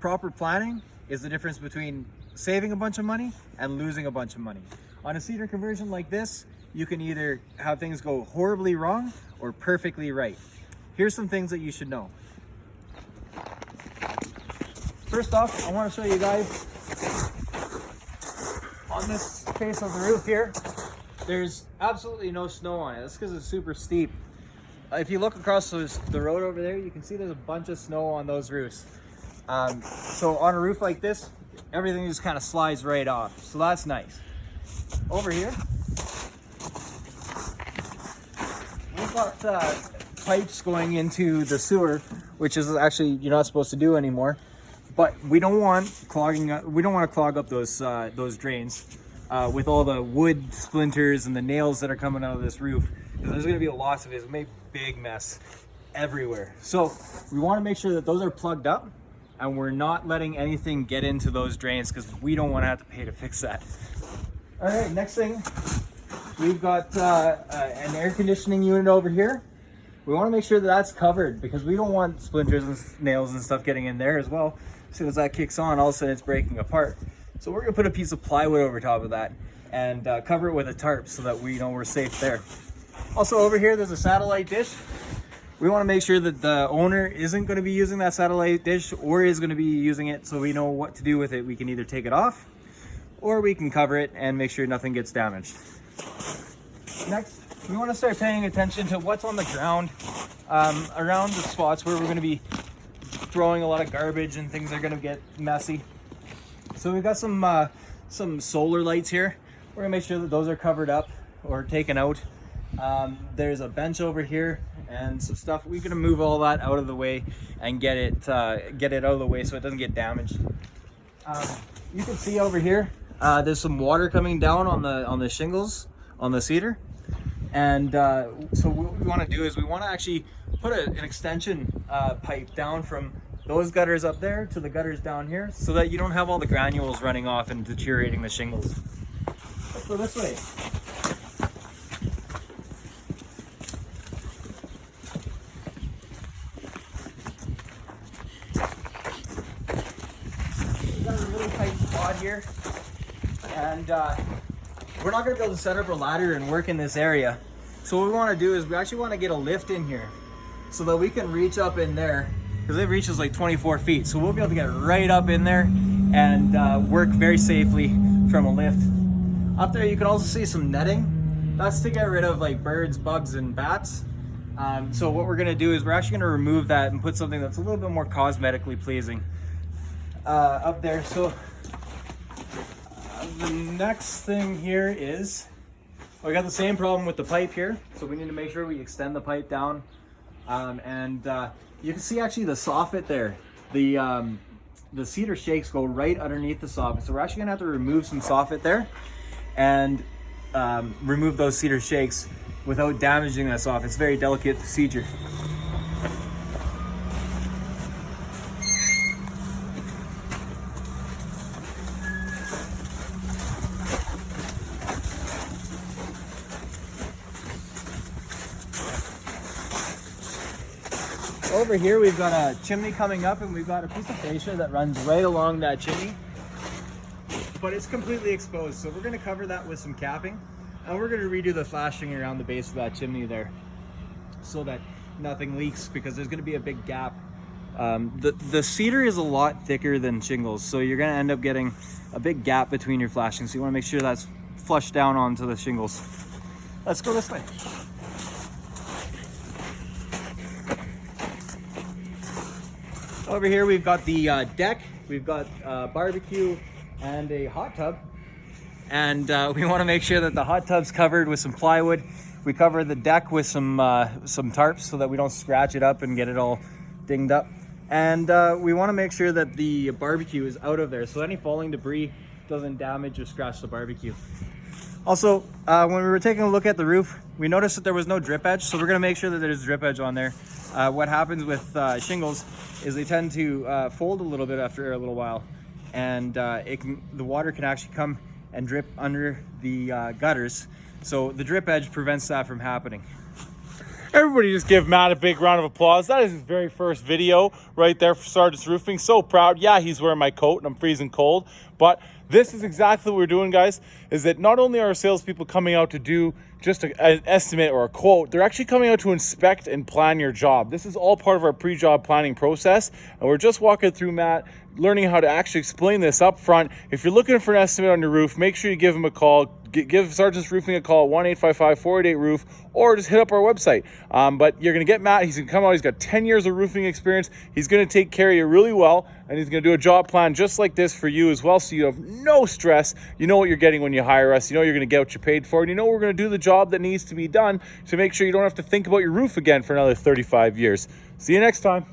proper planning is the difference between saving a bunch of money and losing a bunch of money. On a cedar conversion like this, you can either have things go horribly wrong or perfectly right. Here's some things that you should know. First off, I want to show you guys on this face of the roof here, there's absolutely no snow on it. That's because it's super steep. If you look across the road over there, you can see there's a bunch of snow on those roofs. So on a roof like this, everything just kind of slides right off. So that's nice. Over here, we've got pipes going into the sewer, which is actually you're not supposed to do anymore. But we don't want clogging up. We don't want to clog up those drains with all the wood splinters and the nails that are coming out of this roof. There's going to be lots of it. It's going to make a big mess everywhere. So we want to make sure that those are plugged up, and we're not letting anything get into those drains because we don't want to have to pay to fix that. All right, next thing, we've got an air conditioning unit over here. We want to make sure that that's covered because we don't want splinters and nails and stuff getting in there as well. As soon as that kicks on, all of a sudden it's breaking apart. So we're gonna put a piece of plywood over top of that and cover it with a tarp so that we know we're safe there. Also over here, there's a satellite dish. We wanna make sure that the owner isn't gonna be using that satellite dish or is gonna be using it, so we know what to do with it. We can either take it off or we can cover it and make sure nothing gets damaged. Next, we wanna start paying attention to what's on the ground around the spots where we're gonna be throwing a lot of garbage and things are going to get messy. So we've got some solar lights here. We're gonna make sure that those are covered up or taken out. There's a bench over here and some stuff. We're gonna move all that out of the way and get it out of the way so it doesn't get damaged. You can see over here there's some water coming down on the shingles on the cedar. And so what we want to do is we want to actually put an extension pipe down from those gutters up there to the gutters down here so that you don't have all the granules running off and deteriorating the shingles. Let's go this way. We've got a really tight spot here, and we're not going to be able to set up a ladder and work in this area. So what we want to do is we actually want to get a lift in here so that we can reach up in there, because it reaches like 24 feet. So we'll be able to get right up in there and work very safely from a lift. Up there you can also see some netting. That's to get rid of like birds, bugs, and bats. So what we're going to do is we're actually going to remove that and put something that's a little bit more cosmetically pleasing up there. So the next thing here is we got the same problem with the pipe here, so we need to make sure we extend the pipe down. You can see actually the soffit there. The cedar shakes go right underneath the soffit, so we're actually gonna have to remove some soffit there and remove those cedar shakes without damaging that soffit. It's a very delicate procedure. Over here we've got a chimney coming up, and we've got a piece of fascia that runs right along that chimney, but it's completely exposed. So we're going to cover that with some capping, and we're going to redo the flashing around the base of that chimney there so that nothing leaks, because there's going to be a big gap. The cedar is a lot thicker than shingles, so you're going to end up getting a big gap between your flashing, so you want to make sure that's flushed down onto the shingles. Let's go this way. Over here we've got the deck, we've got barbecue and a hot tub, and we want to make sure that the hot tub's covered with some plywood. We cover the deck with some tarps so that we don't scratch it up and get it all dinged up, and we want to make sure that the barbecue is out of there so any falling debris doesn't damage or scratch the barbecue. Also, when we were taking a look at the roof, we noticed that there was no drip edge, so we're going to make sure that there's drip edge on there. What happens with shingles is they tend to fold a little bit after a little while, and the water can actually come and drip under the gutters, so the drip edge prevents that from happening. Everybody just give Matt a big round of applause. That is his very first video right there for Sargeant's Roofing. So proud. Yeah, he's wearing my coat and I'm freezing cold, but this is exactly what we're doing, guys, is that not only are our salespeople coming out to do just an estimate or a quote, they're actually coming out to inspect and plan your job. This is all part of our pre-job planning process, and we're just walking through, Matt, learning how to actually explain this up front. If you're looking for an estimate on your roof, make sure you give him a call. Give Sargeant's Roofing a call, 1-855-488-ROOF, or just hit up our website. But you're going to get Matt. He's going to come out. He's got 10 years of roofing experience. He's going to take care of you really well, and he's going to do a job plan just like this for you as well, so you have no stress. You know what you're getting when you hire us. You know you're going to get what you paid for, and you know we're going to do the job that needs to be done to make sure you don't have to think about your roof again for another 35 years. See you next time.